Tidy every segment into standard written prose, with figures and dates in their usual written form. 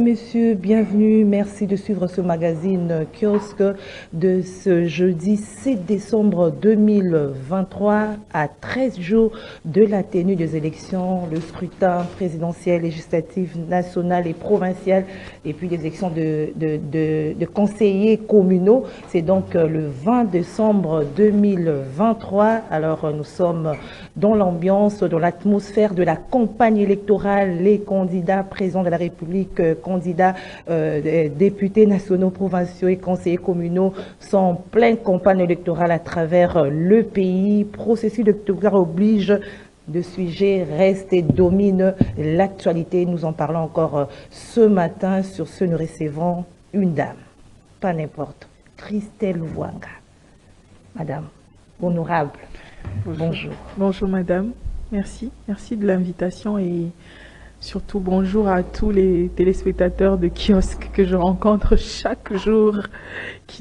Messieurs, bienvenue. Merci de suivre ce magazine Kiosque de ce jeudi 7 décembre 2023 à 13 jours de la tenue des élections, le scrutin présidentiel, législatif, national et provincial et puis les élections de conseillers communaux. C'est donc le 20 décembre 2023. Alors nous sommes dans l'ambiance, dans l'atmosphère de la campagne électorale. Les candidats présidents de la République, candidats députés nationaux, provinciaux et conseillers communaux sont en pleine campagne électorale à travers le pays. Processus électoral oblige, de sujets reste et domine l'actualité. Nous en parlons encore ce matin. Sur ce, nous recevons une dame, pas n'importe, Christelle Lwanga. Madame, honorable, bonjour. Bonjour madame, merci de l'invitation et surtout bonjour à tous les téléspectateurs de Kiosque que je rencontre chaque jour,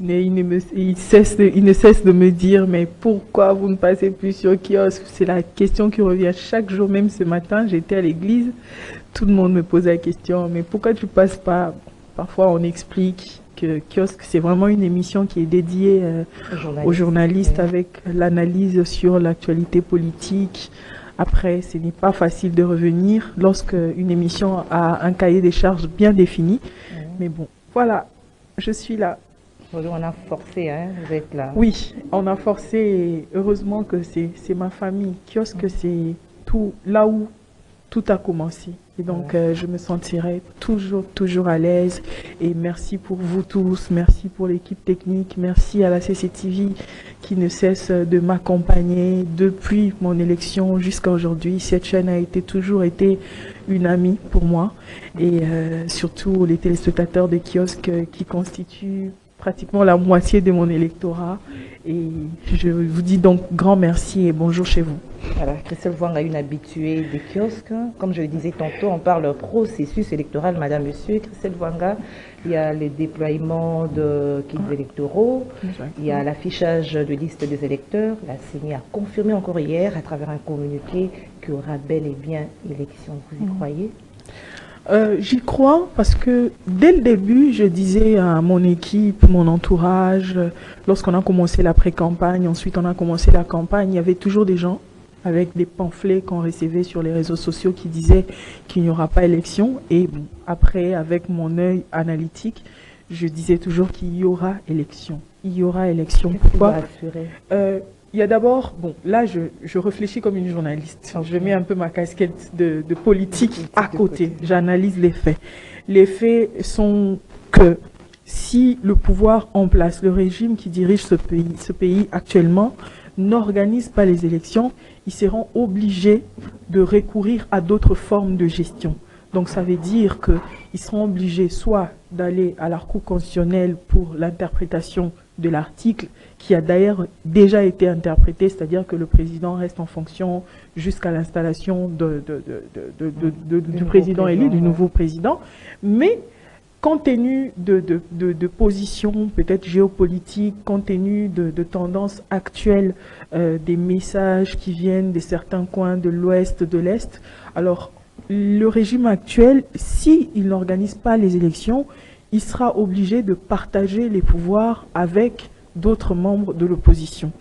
ils ne cessent de me dire mais pourquoi vous ne passez plus sur Kiosque? C'est la question qui revient chaque jour. Même ce matin j'étais à l'église, tout le monde me pose la question mais pourquoi tu passes pas? Parfois on explique que Kiosque c'est vraiment une émission qui est dédiée aux journalistes, oui, avec l'analyse sur l'actualité politique. Après, ce n'est pas facile de revenir lorsque une émission a un cahier des charges bien défini. Mais bon, voilà, je suis là. On a forcé, hein, vous êtes là. Oui, on a forcé et heureusement que c'est ma famille. Kiosque, c'est tout là où tout a commencé. Et donc, je me sentirai toujours à l'aise. Et merci pour vous tous, merci pour l'équipe technique, merci à la CCTV qui ne cesse de m'accompagner depuis mon élection jusqu'à aujourd'hui. Cette chaîne a toujours été une amie pour moi. Et surtout les téléspectateurs de Kiosque qui constituent pratiquement la moitié de mon électorat. Et je vous dis donc grand merci et bonjour chez vous. Voilà, Christelle Lwanga, une habituée des kiosques. Comme je le disais tantôt, on parle processus électoral, madame, monsieur. Christelle Lwanga, il y a le déploiement de kits électoraux, il y a l'affichage de liste des électeurs. La CENI a confirmé encore hier, à travers un communiqué, qu'il y aura bel et bien élection. Vous y croyez? J'y crois parce que dès le début, je disais à mon équipe, mon entourage, lorsqu'on a commencé la pré-campagne, ensuite on a commencé la campagne, il y avait toujours des gens avec des pamphlets qu'on recevait sur les réseaux sociaux qui disaient qu'il n'y aura pas élection. Et bon, après, avec mon œil analytique, je disais toujours qu'il y aura élection. Il y aura élection. Pourquoi? Il y a d'abord, bon, là, je réfléchis comme une journaliste. Je mets un peu ma casquette de politique à côté. J'analyse les faits. Les faits sont que si le pouvoir en place, le régime qui dirige ce pays actuellement, n'organise pas les élections, ils seront obligés de recourir à d'autres formes de gestion. Donc ça veut dire qu'ils seront obligés soit d'aller à la Cour constitutionnelle pour l'interprétation de l'article qui a d'ailleurs déjà été interprété, c'est-à-dire que le président reste en fonction jusqu'à l'installation du président élu, du nouveau président. Mais compte tenu de positions peut-être géopolitiques, compte tenu de tendances actuelles, des messages qui viennent de certains coins de l'Ouest, de l'Est, alors le régime actuel, s'il n'organise pas les élections, il sera obligé de partager les pouvoirs avec d'autres membres de l'opposition.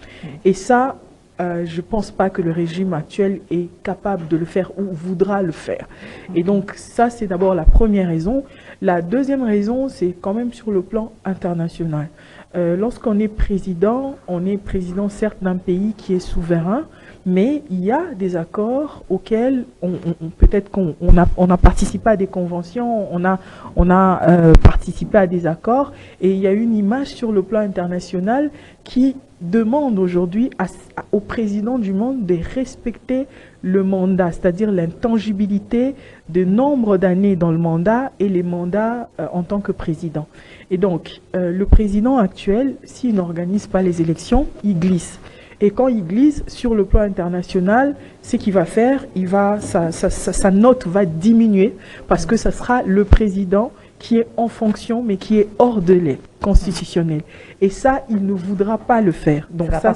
Et ça, je ne pense pas que le régime actuel est capable de le faire ou voudra le faire. Et donc ça, c'est d'abord la première raison. La deuxième raison, c'est quand même sur le plan international. Lorsqu'on est président certes d'un pays qui est souverain, mais il y a des accords auxquels peut-être qu'on a participé à des conventions, on a participé à des accords, et il y a une image sur le plan international qui demande aujourd'hui au président du monde de respecter le mandat, c'est-à-dire l'intangibilité de nombre d'années dans le mandat et les mandats en tant que président. Et donc, le président actuel, s'il n'organise pas les élections, il glisse. Et quand il glisse sur le plan international, ce qu'il va faire, sa note va diminuer parce que ce sera le président qui est en fonction mais qui est hors délai constitutionnel. Et ça, il ne voudra pas le faire. Donc ça,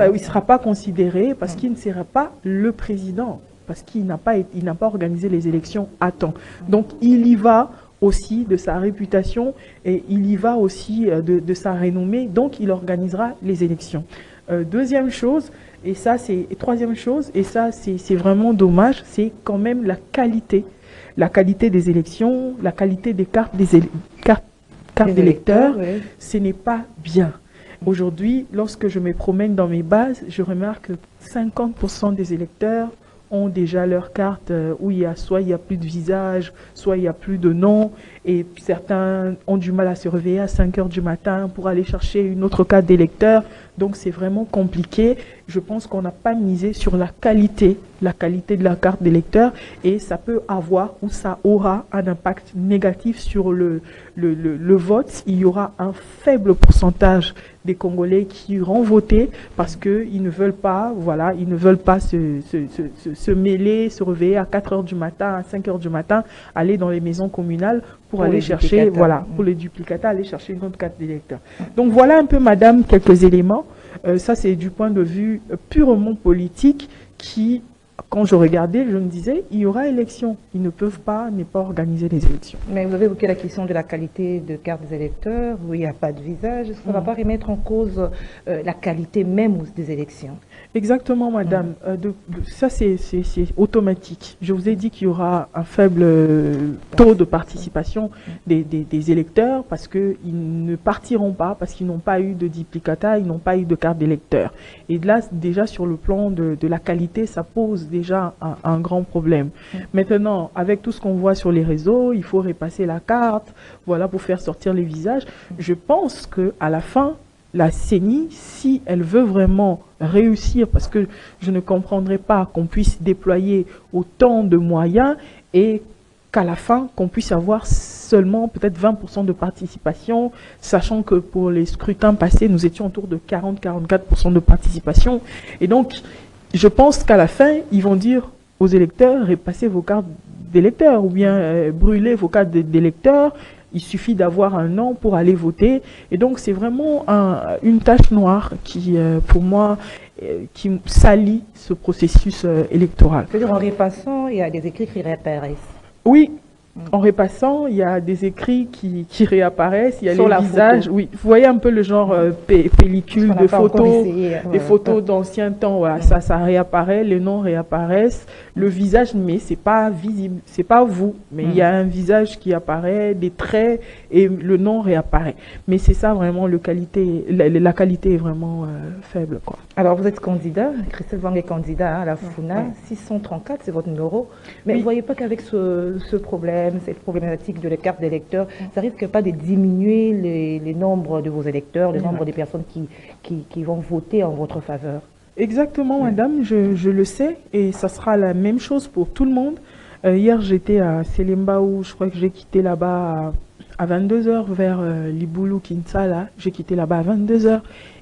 il ne sera pas considéré parce qu'il ne sera pas le président, parce qu'il n'a pas organisé les élections à temps. Donc il y va aussi de sa réputation et il y va aussi de sa renommée, donc il organisera les élections. Deuxième chose, troisième chose, et ça c'est vraiment dommage, c'est quand même la qualité des élections, la qualité des cartes d'électeurs, oui. Ce n'est pas bien. Aujourd'hui, lorsque je me promène dans mes bases, je remarque que 50% des électeurs ont déjà leur carte où soit il y a plus de visage, soit il y a plus de nom, et certains ont du mal à se réveiller à 5 heures du matin pour aller chercher une autre carte d'électeur. Donc c'est vraiment compliqué. Je pense qu'on n'a pas misé sur la qualité de la carte d'électeur, et ça peut avoir ou ça aura un impact négatif sur le vote. Il y aura un faible pourcentage des Congolais qui iront voter parce qu'ils ne veulent pas, voilà, ils ne veulent pas se mêler, se réveiller à 4 heures du matin, à 5 heures du matin, aller dans les maisons communales pour aller chercher, voilà, pour les duplicata, aller chercher une autre carte d'électeur. Donc voilà un peu, madame, quelques éléments. Ça, c'est du point de vue purement politique qui, quand je regardais, je me disais, il y aura élection. Ils ne peuvent pas ne pas organiser les élections. Mais vous avez évoqué la question de la qualité de carte des électeurs, où il n'y a pas de visage. Est-ce qu'on ne va pas remettre en cause la qualité même des élections? Exactement, madame. Ça, c'est automatique. Je vous ai dit qu'il y aura un faible taux de participation des électeurs parce qu'ils ne partiront pas, parce qu'ils n'ont pas eu de duplicata, ils n'ont pas eu de carte d'électeur. Et là, déjà, sur le plan de la qualité, ça pose déjà un grand problème. Maintenant, avec tout ce qu'on voit sur les réseaux, il faut repasser la carte, voilà, pour faire sortir les visages. Je pense qu'à la fin, la CENI, si elle veut vraiment réussir, parce que je ne comprendrai pas qu'on puisse déployer autant de moyens et qu'à la fin, qu'on puisse avoir seulement peut-être 20% de participation, sachant que pour les scrutins passés, nous étions autour de 40-44% de participation. Et donc, je pense qu'à la fin, ils vont dire aux électeurs, repassez vos cartes d'électeurs ou bien brûlez vos cartes d'électeurs. Il suffit d'avoir un nom pour aller voter. Et donc, c'est vraiment une tache noire qui, pour moi, qui salit ce processus électoral. C'est-à-dire, en repassant, il y a des écrits qui réapparaissent. Oui. En repassant, il y a des écrits qui réapparaissent, il y a sur les visages. photo. Oui, vous voyez un peu le genre pellicule de photos, des photos d'anciens temps. Voilà, ça réapparaît, les noms réapparaissent, le visage, mais c'est pas visible, c'est pas vous, mais il y a un visage qui apparaît, des traits et le nom réapparaît. Mais c'est ça vraiment la qualité est vraiment faible, quoi. Alors vous êtes candidat, Christelle Wang est candidat à la FUNA, 634, c'est votre numéro. Mais vous ne voyez pas qu'avec ce problème, cette problématique de la carte d'électeur, ça risque pas de diminuer les nombres de vos électeurs, le nombre des personnes qui vont voter en votre faveur? Exactement, madame, je le sais, et ça sera la même chose pour tout le monde. Hier, j'étais à Selemba, où je crois que j'ai quitté là-bas à 22 h vers Liboulou, Kinsala. J'ai quitté là-bas à 22 h.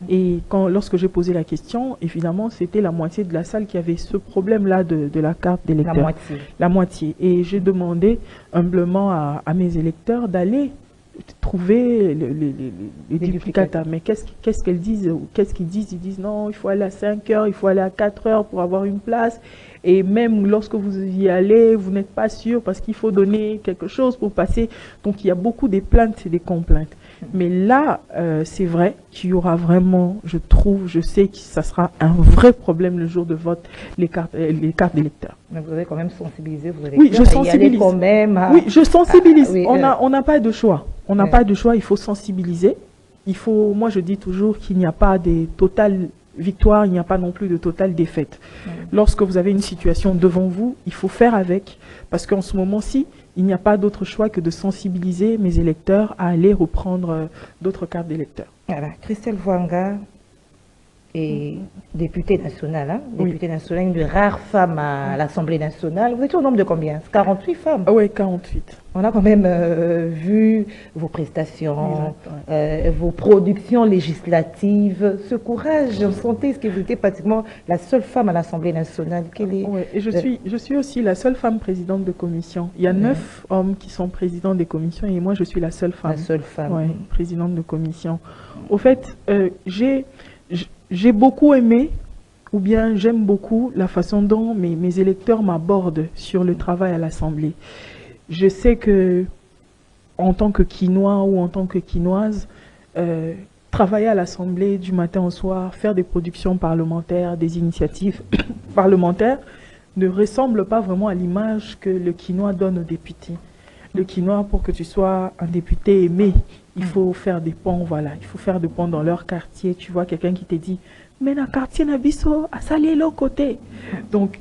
Et lorsque j'ai posé la question, évidemment, c'était la moitié de la salle qui avait ce problème-là de la carte d'électeur. La moitié. La moitié. Et j'ai demandé humblement à mes électeurs d'aller trouver les duplicata. Mais qu'est-ce qu'elles disent? Qu'est-ce qu'ils disent? Ils disent non, il faut aller à 5 heures, il faut aller à 4 heures pour avoir une place. Et même lorsque vous y allez, vous n'êtes pas sûr parce qu'il faut donner quelque chose pour passer. Donc il y a beaucoup de plaintes et des complaintes. Mais là, c'est vrai qu'il y aura vraiment, je sais que ça sera un vrai problème le jour de vote, les cartes d'électeurs. Mais vous avez quand même sensibilisé vos électeurs. Oui, je sensibilise. Quand même oui, je sensibilise. Oui, on n'a pas de choix. On n'a pas de choix, il faut sensibiliser. Moi je dis toujours qu'il n'y a pas de totale victoire, il n'y a pas non plus de totale défaite. Lorsque vous avez une situation devant vous, il faut faire avec. Parce qu'en ce moment-ci, il n'y a pas d'autre choix que de sensibiliser mes électeurs à aller reprendre d'autres cartes d'électeurs. Voilà, Christelle Wanga est députée nationale, députée nationale, une des rares femmes à l'Assemblée nationale. Vous étiez au nombre de combien? 48 femmes? Oui, 48. On a quand même vu vos prestations, vos productions législatives, ce courage, on sentait ce que vous étiez pratiquement la seule femme à l'Assemblée nationale. Et je suis aussi la seule femme présidente de commission. Il y a 9 hommes qui sont présidents des commissions et moi je suis la seule femme. La seule femme. Oui, présidente de commission. Au fait, j'ai beaucoup aimé, ou bien j'aime beaucoup la façon dont mes électeurs m'abordent sur le travail à l'Assemblée. Je sais que en tant que quinois ou en tant que quinoise, travailler à l'Assemblée du matin au soir, faire des productions parlementaires, des initiatives parlementaires, ne ressemble pas vraiment à l'image que le quinois donne aux députés. Le quinois, pour que tu sois un député aimé, il faut faire des ponts, voilà. Il faut faire des ponts dans leur quartier. Tu vois quelqu'un qui te dit, mais dans le quartier Nabiso, à Salé, l'autre côté. Donc,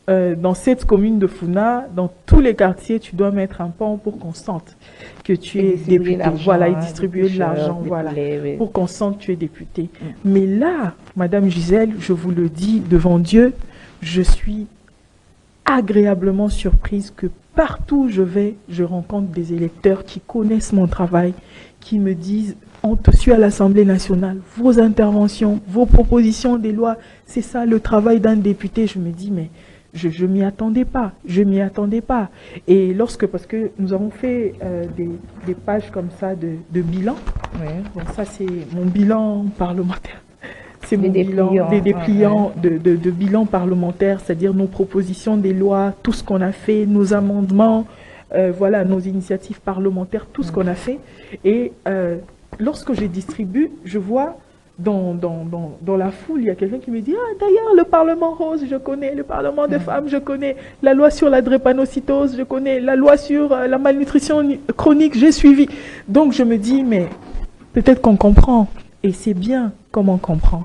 dans cette commune de Funa, dans tous les quartiers, tu dois mettre un pont pour qu'on sente que tu es député. Voilà, et distribuer de l'argent, voilà, oui, pour qu'on sente que tu es député. Mais là, Madame Gisèle, je vous le dis devant Dieu, je suis agréablement surprise que partout où je vais, je rencontre des électeurs qui connaissent mon travail, qui me disent, on te suit à l'Assemblée nationale, vos interventions, vos propositions des lois, c'est ça le travail d'un député. Je me dis, mais je m'y attendais pas, je m'y attendais pas. Et parce que nous avons fait des pages comme ça de bilan, donc ça c'est mon bilan parlementaire. C'est mon bilan, des dépliants de bilan parlementaire, c'est-à-dire nos propositions des lois, tout ce qu'on a fait, nos amendements, voilà, nos initiatives parlementaires, tout ce qu'on a fait. Et lorsque je distribue, je vois dans la foule, il y a quelqu'un qui me dit « Ah, d'ailleurs, le Parlement rose, je connais, le Parlement des femmes, je connais, la loi sur la drépanocytose, je connais, la loi sur la malnutrition chronique, j'ai suivi. » Donc je me dis « Mais peut-être qu'on comprend. » Et c'est bien comme on comprend.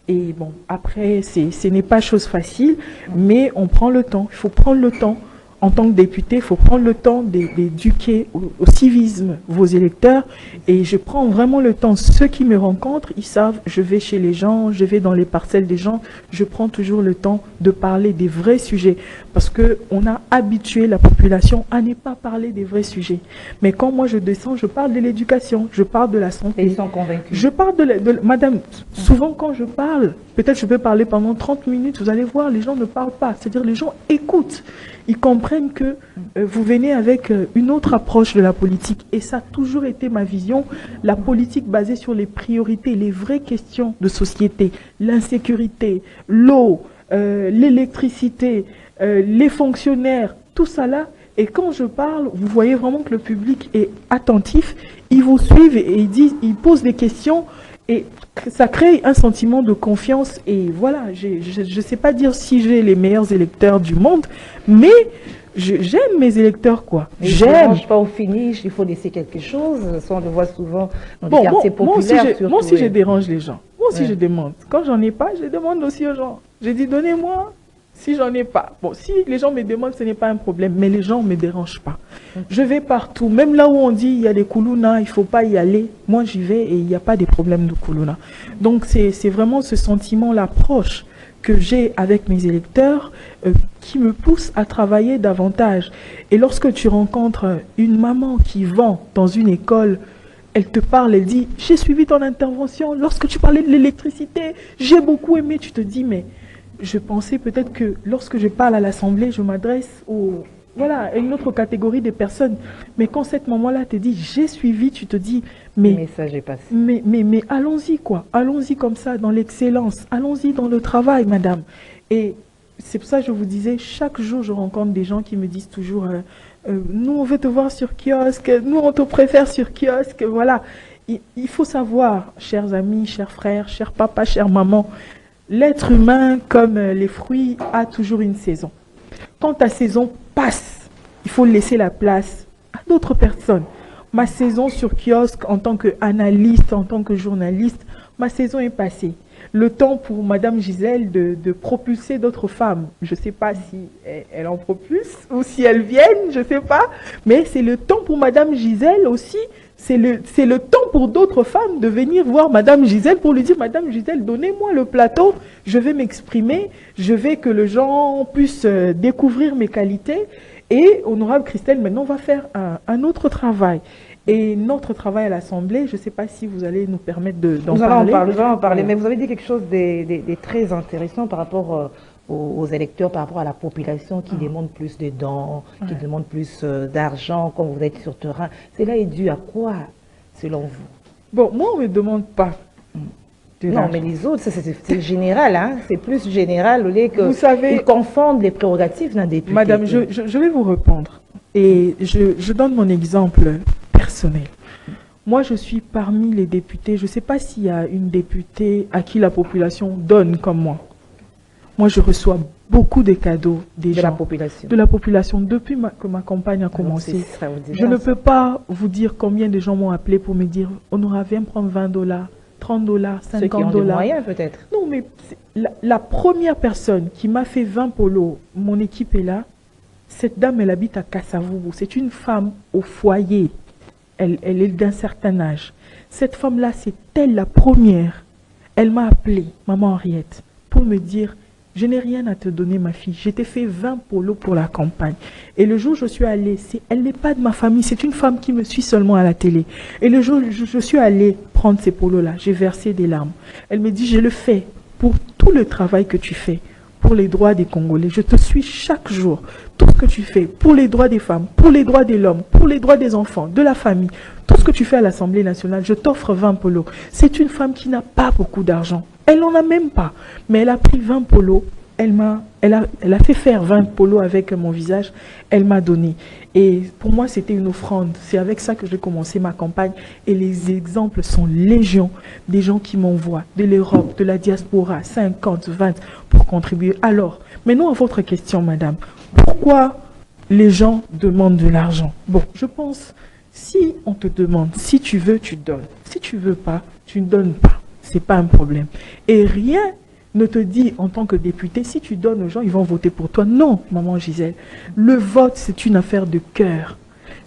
Et bon, après, ce n'est pas chose facile, mais on prend le temps. Il faut prendre le temps. En tant que député, il faut prendre le temps d'éduquer au civisme vos électeurs. Et je prends vraiment le temps. Ceux qui me rencontrent, ils savent, je vais chez les gens, je vais dans les parcelles des gens. Je prends toujours le temps de parler des vrais sujets. Parce qu'on a habitué la population à ne pas parler des vrais sujets. Mais quand moi je descends, je parle de l'éducation, je parle de la santé. Et ils sont convaincus. Je parle madame, souvent quand je parle, peut-être je peux parler pendant 30 minutes, vous allez voir, les gens ne parlent pas. C'est-à-dire les gens écoutent. Ils comprennent que vous venez avec une autre approche de la politique. Et ça a toujours été ma vision, la politique basée sur les priorités, les vraies questions de société, l'insécurité, l'eau, l'électricité, les fonctionnaires, tout ça là. Et quand je parle, vous voyez vraiment que le public est attentif, ils vous suivent et ils posent des questions et ça crée un sentiment de confiance. Et voilà, je ne sais pas dire si j'ai les meilleurs électeurs du monde, mais j'aime mes électeurs, quoi. J'aime. Pas au finish, il faut laisser quelque chose. Ça, on le voit souvent dans les quartiers populaires. Moi aussi, je dérange les gens. Moi aussi, je demande. Quand j'en ai pas, je demande aussi aux gens. Je dis, donnez-moi. Si j'en ai pas, bon, si les gens me demandent, ce n'est pas un problème, mais les gens ne me dérangent pas. Je vais partout, même là où on dit il y a des koulouna, il ne faut pas y aller, moi j'y vais et il n'y a pas de problème de koulouna. Donc c'est vraiment ce sentiment, l'approche que j'ai avec mes électeurs qui me pousse à travailler davantage. Et lorsque tu rencontres une maman qui vend dans une école, elle te parle, elle dit, j'ai suivi ton intervention, lorsque tu parlais de l'électricité, j'ai beaucoup aimé, tu te dis, mais je pensais peut-être que lorsque je parle à l'Assemblée, je m'adresse à une autre catégorie de personnes. Mais quand cette maman-là te dit, j'ai suivi, tu te dis, mais, le message est passé. Mais allons-y, quoi. Allons-y comme ça, dans l'excellence. Allons-y dans le travail, madame. Et c'est pour ça que je vous disais, chaque jour, je rencontre des gens qui me disent toujours, nous, on veut te voir sur kiosque, nous, on te préfère sur kiosque, voilà. Il faut savoir, chers amis, chers frères, chers papas, chers mamans, l'être humain, comme les fruits, a toujours une saison. Quand ta saison passe, il faut laisser la place à d'autres personnes. Ma saison sur kiosque, en tant qu'analyste, en tant que journaliste, ma saison est passée. Le temps pour Madame Gisèle de propulser d'autres femmes. Je ne sais pas si elle en propulse ou si elles viennent, je ne sais pas. Mais c'est le temps pour Madame Gisèle aussi. C'est le temps pour d'autres femmes de venir voir Madame Gisèle pour lui dire « Madame Gisèle, donnez-moi le plateau, je vais m'exprimer, je veux que les gens puissent découvrir mes qualités. » Et Honorable Christelle, maintenant, on va faire un autre travail. Et notre travail à l'Assemblée, je ne sais pas si vous allez nous permettre d'en parler. Nous allons en parler, mais vous avez dit quelque chose de très intéressant par rapport aux électeurs, par rapport à la population qui demande plus de dons, qui demande plus d'argent, quand vous êtes sur terrain. Cela est dû à quoi, selon vous? Bon, moi, on ne me demande pas. Non, mais les autres, c'est général, hein? C'est plus général, au lieu que vous savez, ils confondent les prérogatives d'un député. Madame, je vais vous répondre. Et je donne mon exemple personnel. Moi, je suis parmi les députés. Je ne sais pas s'il y a une députée à qui la population donne comme moi. Moi, je reçois beaucoup de cadeaux des gens, de la population depuis que ma campagne a commencé. Je ne peux pas vous dire combien de gens m'ont appelé pour me dire « Honora, viens prendre $20, $30, $50. » Ceux qui ont des moyens, peut-être. Non, mais la première personne qui m'a fait 20 polos, mon équipe est là. Cette dame, elle habite à Kassavoubou. C'est une femme au foyer. Elle est d'un certain âge. Cette femme-là, c'est elle la première. Elle m'a appelé, maman Henriette, pour me dire « Je n'ai rien à te donner, ma fille. Je t'ai fait 20 polos pour la campagne. » Et le jour où je suis allée, elle n'est pas de ma famille. C'est une femme qui me suit seulement à la télé. Et le jour où je suis allée prendre ces polos-là, j'ai versé des larmes. Elle me dit « Je le fais pour tout le travail que tu fais. Pour les droits des Congolais. Je te suis chaque jour. Tout ce que tu fais pour les droits des femmes, pour les droits de l'homme, pour les droits des enfants, de la famille, tout ce que tu fais à l'Assemblée nationale, je t'offre 20 polos. » C'est une femme qui n'a pas beaucoup d'argent. Elle n'en a même pas. Mais elle a pris 20 polos. Elle a fait faire 20 polos avec mon visage. Elle m'a donné. Et pour moi, c'était une offrande. C'est avec ça que j'ai commencé ma campagne. Et les exemples sont légion. Des gens qui m'envoient de l'Europe, de la diaspora, 50, 20 pour contribuer. Alors, maintenant à votre question, madame. Pourquoi les gens demandent de l'argent? Bon, je pense, si on te demande, si tu veux, tu donnes. Si tu veux pas, tu ne donnes pas. C'est pas un problème. Et rien ne te dit en tant que député, si tu donnes aux gens, ils vont voter pour toi. Non, maman Gisèle. Le vote, c'est une affaire de cœur.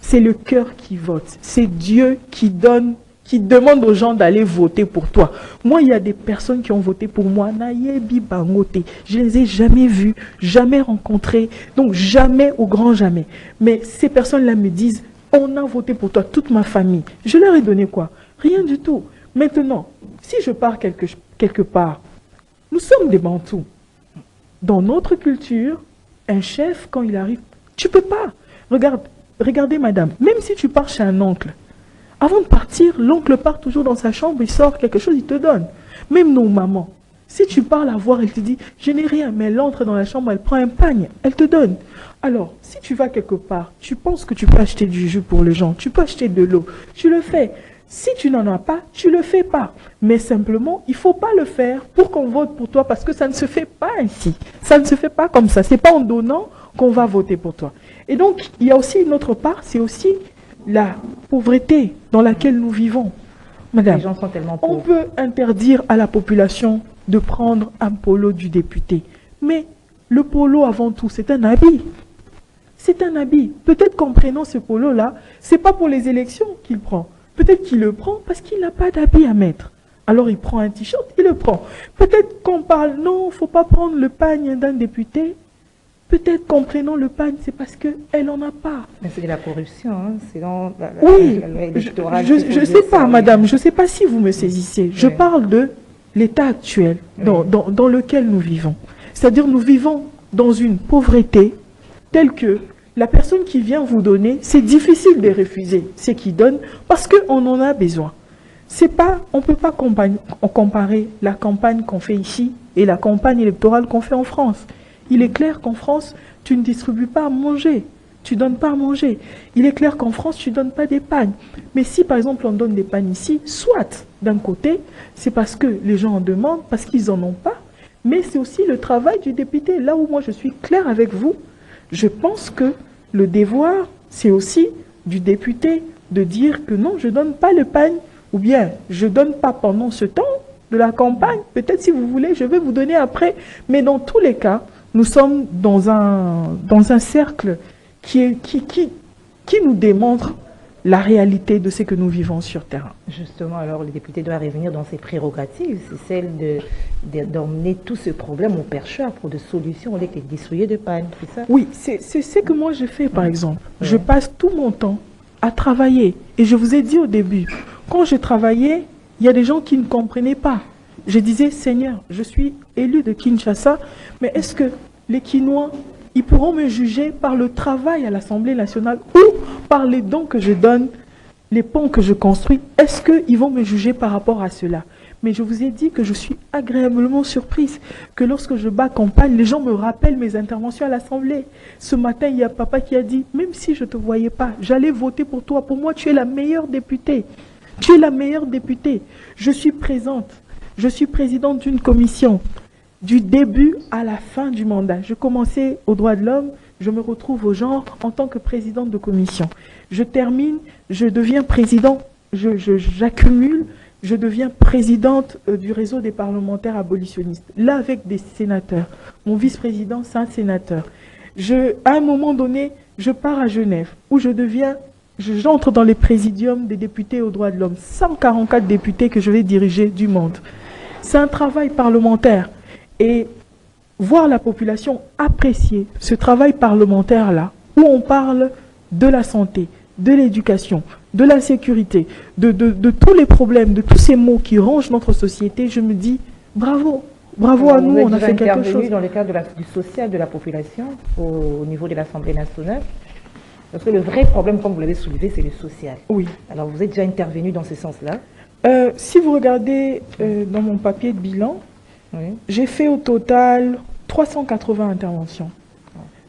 C'est le cœur qui vote. C'est Dieu qui donne, qui demande aux gens d'aller voter pour toi. Moi, il y a des personnes qui ont voté pour moi. Nayebi Bangote. Je ne les ai jamais vues, jamais rencontrées. Donc, jamais, au grand jamais. Mais ces personnes-là me disent, on a voté pour toi, toute ma famille. Je leur ai donné quoi? Rien du tout. Maintenant, si je pars quelque part, nous sommes des Bantous. Dans notre culture, un chef, quand il arrive, tu ne peux pas. Regardez, madame, même si tu pars chez un oncle, avant de partir, l'oncle part toujours dans sa chambre, il sort quelque chose, il te donne. Même nos mamans, si tu pars la voir, elle te dit, je n'ai rien, mais elle entre dans la chambre, elle prend un pagne, elle te donne. Alors, si tu vas quelque part, tu penses que tu peux acheter du jus pour les gens, tu peux acheter de l'eau, tu le fais. Si tu n'en as pas, tu ne le fais pas. Mais simplement, il ne faut pas le faire pour qu'on vote pour toi parce que ça ne se fait pas ainsi. Ça ne se fait pas comme ça. Ce n'est pas en donnant qu'on va voter pour toi. Et donc, il y a aussi une autre part, c'est aussi la pauvreté dans laquelle nous vivons. Madame, les gens sont tellement pauvres. On peut interdire à la population de prendre un polo du député. Mais le polo, avant tout, c'est un habit. C'est un habit. Peut-être qu'en prenant ce polo-là, ce n'est pas pour les élections qu'il prend. Peut-être qu'il le prend parce qu'il n'a pas d'habit à mettre. Alors il prend un t-shirt, il le prend. Peut-être qu'on parle, non, il ne faut pas prendre le pagne d'un député. Peut-être qu'en prenant le pagne, c'est parce qu'elle n'en a pas. Mais c'est de la corruption, hein? C'est dans oui, je ne sais pas, madame, je ne sais pas si vous me saisissez. Je parle de l'état actuel dans lequel nous vivons. C'est-à-dire nous vivons dans une pauvreté telle que la personne qui vient vous donner, c'est difficile de refuser ce qu'il donne parce qu'on en a besoin. On ne peut pas comparer la campagne qu'on fait ici et la campagne électorale qu'on fait en France. Il est clair qu'en France, tu ne distribues pas à manger. Tu ne donnes pas à manger. Il est clair qu'en France, tu ne donnes pas des pagnes. Mais si, par exemple, on donne des pagnes ici, soit, d'un côté, c'est parce que les gens en demandent, parce qu'ils n'en ont pas, mais c'est aussi le travail du député. Là où moi, je suis claire avec vous, je pense que le devoir, c'est aussi du député de dire que non, je ne donne pas le pagne, ou bien je ne donne pas pendant ce temps de la campagne. Peut-être si vous voulez, je vais vous donner après. Mais dans tous les cas, nous sommes dans un cercle qui nous démontre la réalité de ce que nous vivons sur terrain. Justement, alors le député doit revenir dans ses prérogatives, c'est celle d'emmener tout ce problème au percheur pour des solutions au lieu de distribuer de panne, c'est ça? Oui, c'est ce que moi je fais par exemple. Ouais. Je passe tout mon temps à travailler. Et je vous ai dit au début, quand je travaillais, il y a des gens qui ne comprenaient pas. Je disais, Seigneur, je suis élu de Kinshasa, mais est-ce que les Kinois, ils pourront me juger par le travail à l'Assemblée nationale ou par les dons que je donne, les ponts que je construis? Est-ce qu'ils vont me juger par rapport à cela? Mais je vous ai dit que je suis agréablement surprise, que lorsque je bats campagne, les gens me rappellent mes interventions à l'Assemblée. Ce matin, il y a papa qui a dit, même si je ne te voyais pas, j'allais voter pour toi. Pour moi, tu es la meilleure députée. Tu es la meilleure députée. Je suis présente. Je suis présidente d'une commission. Du début à la fin du mandat. Je commençais aux droits de l'homme, je me retrouve au genre en tant que présidente de commission. Je termine, je deviens président, j'accumule, je deviens présidente du réseau des parlementaires abolitionnistes. Là, avec des sénateurs. Mon vice-président, c'est un sénateur. À un moment donné, je pars à Genève, où j'entre dans les présidiums des députés aux droits de l'homme. 144 députés que je vais diriger du monde. C'est un travail parlementaire. Et voir la population apprécier ce travail parlementaire-là, où on parle de la santé, de l'éducation, de la sécurité, de tous les problèmes, de tous ces maux qui rongent notre société, je me dis bravo, bravo à nous, on a fait quelque chose. Dans le cadre du social de la population, au niveau de l'Assemblée nationale, parce que le vrai problème, comme vous l'avez soulevé, c'est le social. Oui. Alors vous êtes déjà intervenu dans ce sens-là? Si vous regardez dans mon papier de bilan, oui. J'ai fait au total 380 interventions.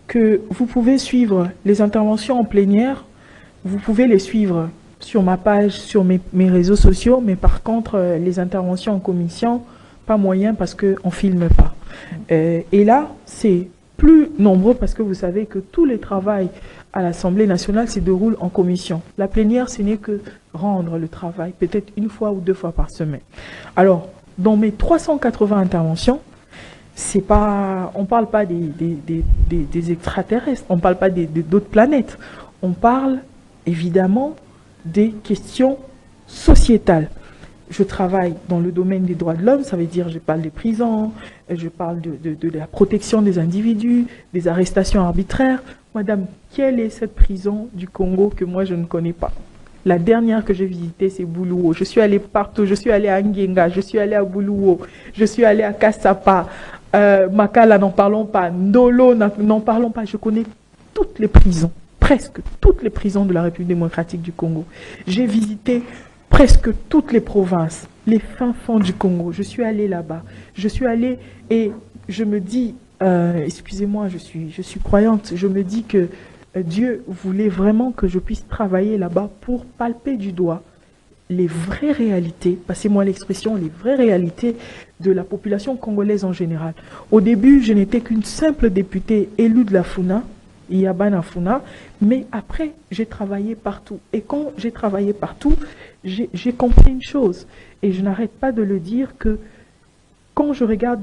Que vous pouvez suivre les interventions en plénière, vous pouvez les suivre sur ma page, sur mes réseaux sociaux, mais par contre, les interventions en commission, pas moyen parce qu'on ne filme pas. Et là, c'est plus nombreux parce que vous savez que tous les travaux à l'Assemblée nationale se déroulent en commission. La plénière, ce n'est que rendre le travail, peut-être une fois ou 2 fois par semaine. Alors, dans mes 380 interventions, on ne parle pas des extraterrestres, on ne parle pas d'autres planètes. On parle évidemment des questions sociétales. Je travaille dans le domaine des droits de l'homme, ça veut dire je parle des prisons, je parle de la protection des individus, des arrestations arbitraires. Madame, quelle est cette prison du Congo que moi je ne connais pas? La dernière que j'ai visitée, c'est Buluwo. Je suis allée partout. Je suis allée à Ngenga, je suis allée à Buluwo, je suis allée à Kassapa, Makala, n'en parlons pas, Ndolo, n'en parlons pas. Je connais toutes les prisons, presque toutes les prisons de la République démocratique du Congo. J'ai visité presque toutes les provinces, les fins fonds du Congo. Je suis allée là-bas. Je suis allée et je me dis, excusez-moi, je suis croyante, je me dis que Dieu voulait vraiment que je puisse travailler là-bas pour palper du doigt les vraies réalités, passez-moi l'expression, les vraies réalités de la population congolaise en général. Au début, je n'étais qu'une simple députée élue de la Funa, Iyabana Funa, mais après, j'ai travaillé partout. Et quand j'ai travaillé partout, j'ai compris une chose, et je n'arrête pas de le dire, que quand je regarde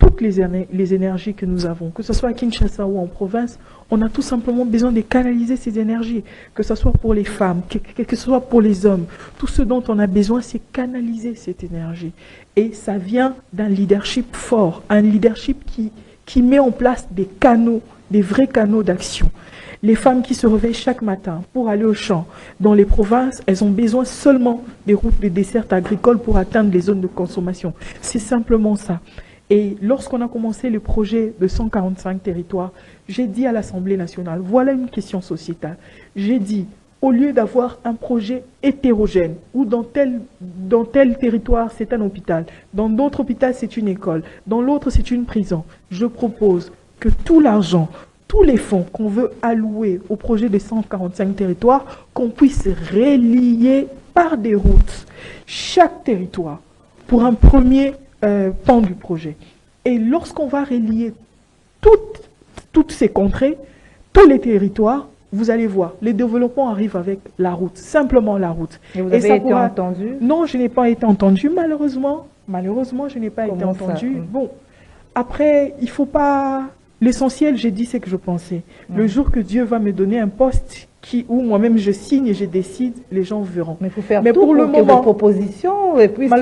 toutes les énergies que nous avons, que ce soit à Kinshasa ou en province, on a tout simplement besoin de canaliser ces énergies, que ce soit pour les femmes, que ce soit pour les hommes. Tout ce dont on a besoin, c'est canaliser cette énergie. Et ça vient d'un leadership fort, un leadership qui met en place des canaux, des vrais canaux d'action. Les femmes qui se réveillent chaque matin pour aller au champ, dans les provinces, elles ont besoin seulement des routes de desserte agricole pour atteindre les zones de consommation. C'est simplement ça. Et lorsqu'on a commencé le projet de 145 territoires, j'ai dit à l'Assemblée nationale, voilà une question sociétale. J'ai dit, au lieu d'avoir un projet hétérogène, où dans tel territoire c'est un hôpital, dans d'autres hôpitaux c'est une école, dans l'autre c'est une prison, je propose que tout l'argent, tous les fonds qu'on veut allouer au projet de 145 territoires, qu'on puisse relier par des routes chaque territoire pour un premier pan du projet. Et lorsqu'on va relier toutes ces contrées, tous les territoires, vous allez voir, les développements arrivent avec la route, simplement la route. Et vous avez été entendu? Non, je n'ai pas été entendu, malheureusement. Malheureusement, je n'ai pas été entendu. Bon, après, il ne faut pas... L'essentiel, j'ai dit ce que je pensais. Le jour que Dieu va me donner un poste où moi-même je signe et je décide, les gens verront. Mais il faut faire tout pour que vos propositions puissent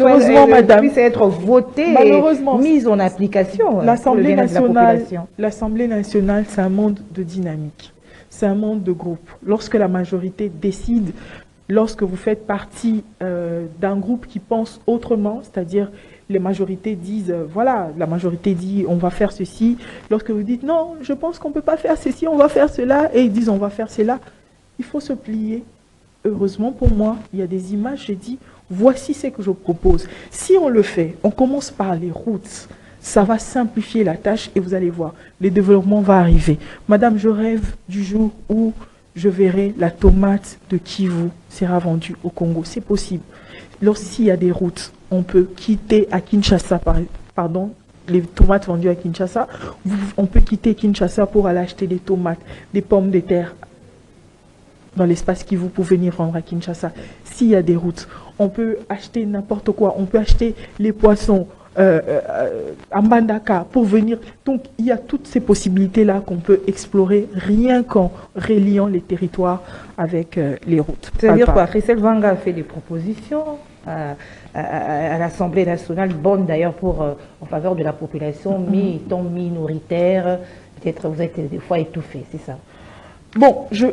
être votées et mises en application. L'Assemblée nationale, c'est un monde de dynamique. C'est un monde de groupe. Lorsque la majorité décide, lorsque vous faites partie d'un groupe qui pense autrement, c'est-à-dire les majorités disent, voilà, la majorité dit on va faire ceci. Lorsque vous dites non, je pense qu'on ne peut pas faire ceci, on va faire cela, et ils disent on va faire cela, il faut se plier heureusement pour moi, il y a des images, j'ai dit, voici ce que je propose. Si on le fait, on commence par les routes, ça va simplifier la tâche et vous allez voir, le développement va arriver. Madame, je rêve du jour où je verrai la tomate de Kivu sera vendue au Congo. C'est possible. Lorsqu'il y a des routes, on peut quitter à Kinshasa, pardon, les tomates vendues à Kinshasa, on peut quitter Kinshasa pour aller acheter des tomates, des pommes de terre dans l'espace Kivu pour venir vendre à Kinshasa. S'il y a des routes, on peut acheter n'importe quoi. On peut acheter les poissons à Mbandaka pour venir. Donc, il y a toutes ces possibilités-là qu'on peut explorer rien qu'en reliant les territoires avec les routes. C'est-à-dire quoi? Christelle Vanga a fait des propositions à l'Assemblée nationale, bonne d'ailleurs en faveur de la population, étant minoritaire. Peut-être vous êtes des fois étouffé, c'est ça? Bon, je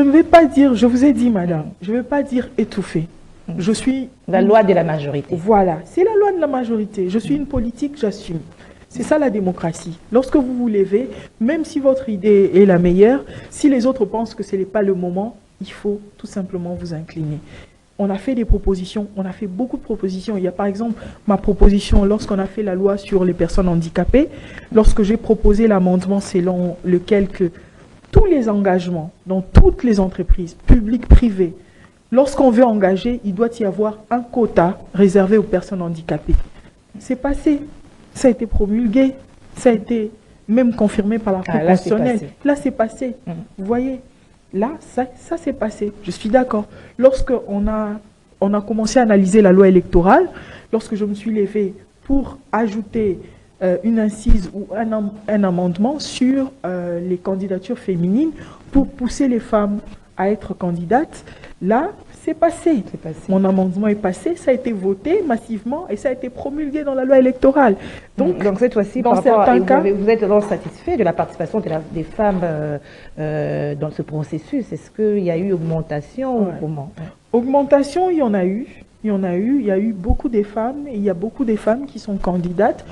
ne vais pas dire, je vous ai dit, madame, je ne vais pas dire étouffé. Je suis... La loi de la majorité. Voilà, c'est la loi de la majorité. Je suis une politique, j'assume. C'est ça la démocratie. Lorsque vous vous levez, même si votre idée est la meilleure, si les autres pensent que ce n'est pas le moment, il faut tout simplement vous incliner. On a fait des propositions, on a fait beaucoup de propositions. Il y a par exemple ma proposition lorsqu'on a fait la loi sur les personnes handicapées, lorsque j'ai proposé l'amendement selon lequel que tous les engagements dans toutes les entreprises, publiques, privées, lorsqu'on veut engager, il doit y avoir un quota réservé aux personnes handicapées. C'est passé, ça a été promulgué, ça a été même confirmé par la Cour constitutionnelle. Là, c'est passé. Vous voyez, là, ça s'est passé. Je suis d'accord. Lorsqu'on a commencé à analyser la loi électorale, lorsque je me suis levée pour ajouter une incise ou un amendement sur les candidatures féminines pour pousser les femmes à être candidates, là, c'est passé. Mon amendement est passé, ça a été voté massivement et ça a été promulgué dans la loi électorale. Donc cette fois-ci, dans certains cas, vous êtes alors satisfait de la participation des femmes dans ce processus? Est-ce qu'il y a eu augmentation ou comment? Augmentation, il y en a eu. Il y a eu beaucoup de femmes et il y a beaucoup de femmes qui sont candidates.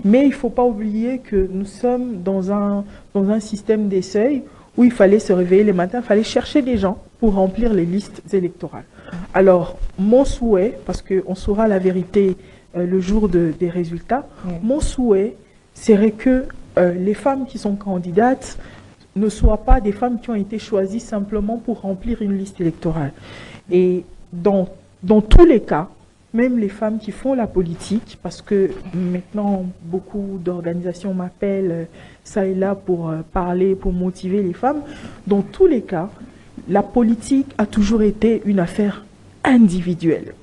Mais il ne faut pas oublier que nous sommes dans un système des seuils où il fallait se réveiller les matins, il fallait chercher des gens pour remplir les listes électorales. Alors, mon souhait, parce qu'on saura la vérité le jour des résultats, mon souhait serait que les femmes qui sont candidates ne soient pas des femmes qui ont été choisies simplement pour remplir une liste électorale. Et dans tous les cas, même les femmes qui font la politique, parce que maintenant, beaucoup d'organisations m'appellent ça et là pour parler, pour motiver les femmes. Dans tous les cas, la politique a toujours été une affaire individuelle.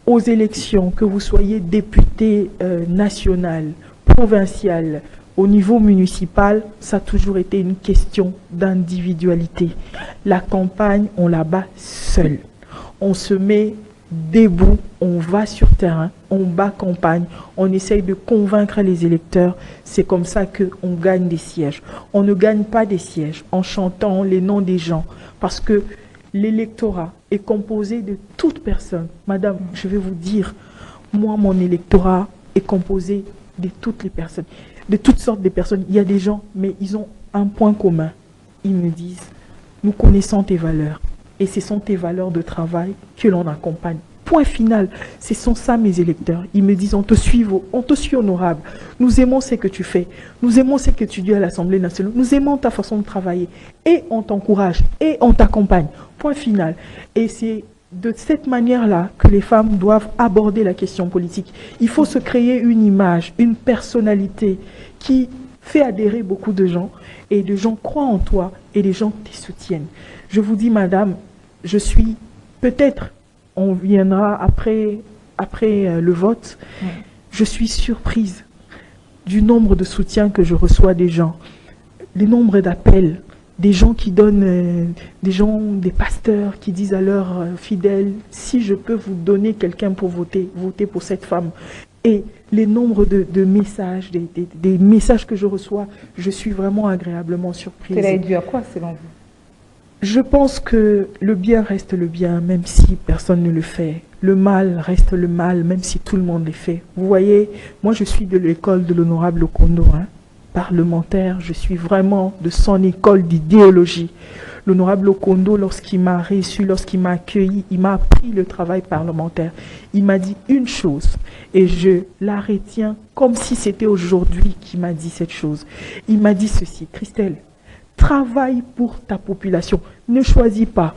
Aux élections, que vous soyez député national, provincial, au niveau municipal, ça a toujours été une question d'individualité. La campagne, on la bat seul. On se met debout, on va sur terrain, on bat campagne, on essaye de convaincre les électeurs. C'est comme ça qu'on gagne des sièges. On ne gagne pas des sièges en chantant les noms des gens, parce que l'électorat est composé de toutes personnes. Madame, je vais vous dire, moi, mon électorat est composé de toutes les personnes, de toutes sortes de personnes. Il y a des gens, mais ils ont un point commun. Ils me disent, nous connaissons tes valeurs. Et ce sont tes valeurs de travail que l'on accompagne. Point final, ce sont ça mes électeurs. Ils me disent, on te suit honorable. Nous aimons ce que tu fais. Nous aimons ce que tu dis à l'Assemblée nationale. Nous aimons ta façon de travailler. Et on t'encourage. Et on t'accompagne. Point final. Et c'est de cette manière-là que les femmes doivent aborder la question politique. Il faut se créer une image, une personnalité qui fait adhérer beaucoup de gens. Et des gens croient en toi et des gens te soutiennent. Je vous dis, madame, je suis, peut-être, on viendra après le vote, je suis surprise du nombre de soutiens que je reçois des gens, le nombre d'appels, des gens qui donnent, des pasteurs qui disent à leurs fidèles, si je peux vous donner quelqu'un pour voter, votez pour cette femme. Et les nombres de messages, des messages que je reçois, je suis vraiment agréablement surprise. Cela est dû à quoi, selon vous? Je pense que le bien reste le bien, même si personne ne le fait. Le mal reste le mal, même si tout le monde le fait. Vous voyez, moi je suis de l'école de l'honorable Kondo. parlementaire, je suis vraiment de son école d'idéologie. L'honorable Okondo, lorsqu'il m'a reçu, lorsqu'il m'a accueilli, il m'a appris le travail parlementaire. Il m'a dit une chose, et je la retiens comme si c'était aujourd'hui qu'il m'a dit cette chose. Il m'a dit ceci: Christelle, travaille pour ta population. Ne choisis pas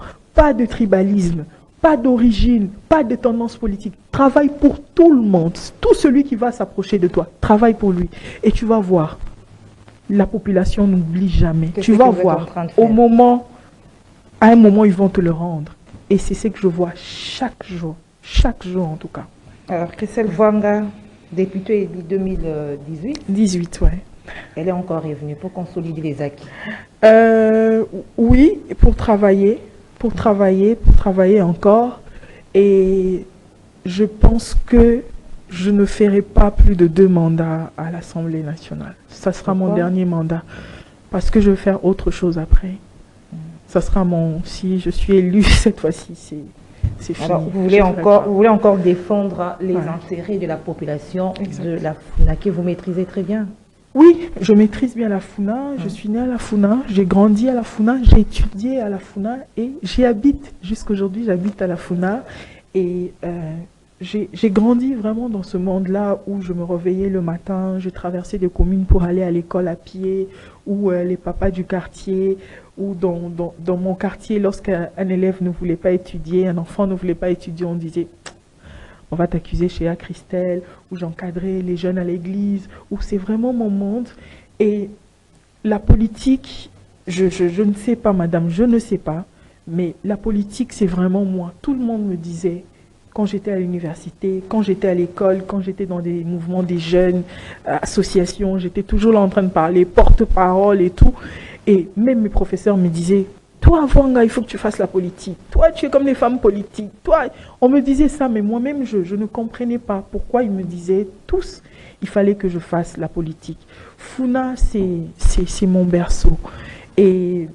de tribalisme, pas d'origine, pas de tendance politique. Travaille pour tout le monde, tout celui qui va s'approcher de toi. Travaille pour lui. Et tu vas voir, la population n'oublie jamais. Tu vas voir, à un moment, ils vont te le rendre. Et c'est ce que je vois chaque jour en tout cas. Alors, Christelle Vwanga, députée élue 2018. 18, ouais. Elle est encore revenue pour consolider les acquis. Oui, pour travailler encore. Et je pense que je ne ferai pas plus de 2 mandats à l'Assemblée nationale. Ça sera mon dernier mandat. Parce que je vais faire autre chose après. Ça sera si je suis élue cette fois-ci, c'est fini. Alors, vous voulez encore défendre les intérêts de la population de la FUNA, que vous maîtrisez très bien. Oui, je maîtrise bien la FUNA. Je suis née à la FUNA, j'ai grandi à la FUNA, j'ai étudié à la FUNA et j'y habite. Jusqu'aujourd'hui, j'habite à la FUNA. Et j'ai grandi vraiment dans ce monde-là où je me réveillais le matin, je traversais des communes pour aller à l'école à pied, où les papas du quartier, ou dans mon quartier, lorsqu'un élève ne voulait pas étudier, un enfant ne voulait pas étudier, on disait « on va t'accuser chez Christelle », où j'encadrais les jeunes à l'église, où c'est vraiment mon monde. Et la politique, je ne sais pas, madame, je ne sais pas, mais la politique, c'est vraiment moi. Tout le monde me disait, quand j'étais à l'université, quand j'étais à l'école, quand j'étais dans des mouvements des jeunes, associations, j'étais toujours là en train de parler, porte-parole et tout. Et même mes professeurs me disaient, toi, Vwanga, il faut que tu fasses la politique. Toi, tu es comme les femmes politiques. Toi, on me disait ça, mais moi-même, je ne comprenais pas pourquoi ils me disaient tous, il fallait que je fasse la politique. FUNA, c'est mon berceau. Et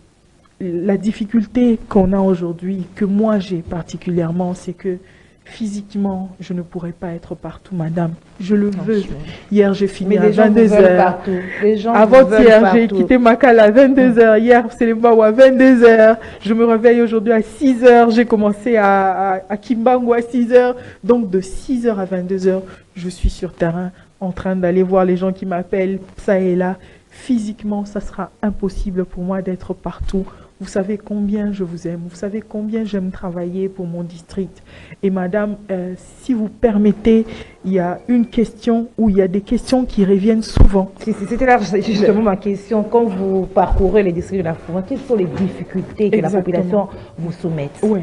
la difficulté qu'on a aujourd'hui, que moi j'ai particulièrement, c'est que physiquement, je ne pourrais pas être partout, madame. Je le veux. Hier, j'ai fini à 22h. Avant-hier, j'ai quitté Makala à 22h. Hier, c'est les Bawa à 22h. Je me réveille aujourd'hui à 6h. J'ai commencé à Kimbangu à 6h. Donc, de 6h à 22h, je suis sur terrain en train d'aller voir les gens qui m'appellent, ça et là. Physiquement, ça sera impossible pour moi d'être partout. Vous savez combien je vous aime, vous savez combien j'aime travailler pour mon district. Et madame, si vous permettez, il y a une question ou il y a des questions qui reviennent souvent. C'était là justement ma question. Quand vous parcourez les districts de la FUNA, quelles sont les difficultés que la population vous soumet? Oui.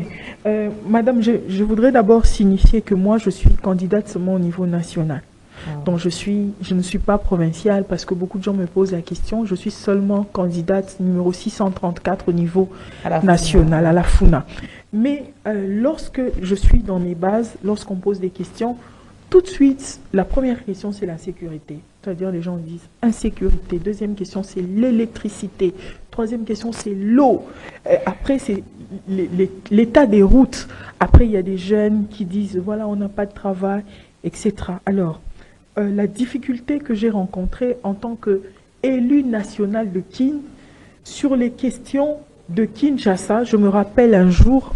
Madame, je voudrais d'abord signifier que moi, je suis candidate seulement au niveau national. Donc je ne suis pas provinciale parce que beaucoup de gens me posent la question. Je suis seulement candidate numéro 634 au niveau national, à la FUNA. Mais lorsque je suis dans mes bases, lorsqu'on pose des questions, tout de suite, la première question, c'est la sécurité. C'est-à-dire, les gens disent insécurité. Deuxième question, c'est l'électricité. Troisième question, c'est l'eau. Après, c'est l'état des routes. Après, il y a des jeunes qui disent, voilà, on n'a pas de travail, etc. Alors, la difficulté que j'ai rencontrée en tant qu'élu national de Kin, sur les questions de Kinshasa, je me rappelle un jour,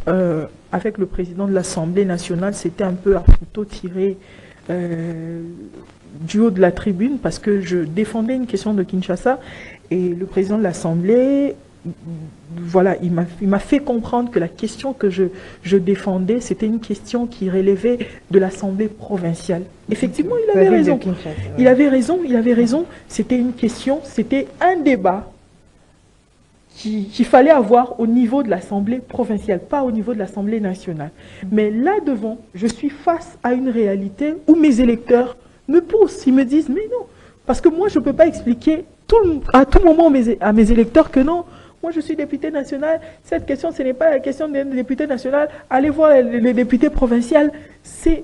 avec le président de l'Assemblée nationale, c'était un peu à photo tiré du haut de la tribune, parce que je défendais une question de Kinshasa, et le président de l'Assemblée, voilà, il m'a fait comprendre que la question que je défendais, c'était une question qui relevait de l'Assemblée provinciale. Effectivement, il avait raison. Il avait raison. C'était une question, c'était un débat qu'il fallait avoir au niveau de l'Assemblée provinciale, pas au niveau de l'Assemblée nationale. Mais là devant, je suis face à une réalité où mes électeurs me poussent, ils me disent, mais non, parce que moi je ne peux pas expliquer à tout moment à mes électeurs que non, moi je suis député national, cette question ce n'est pas la question des députés national, allez voir les députés provinciaux, c'est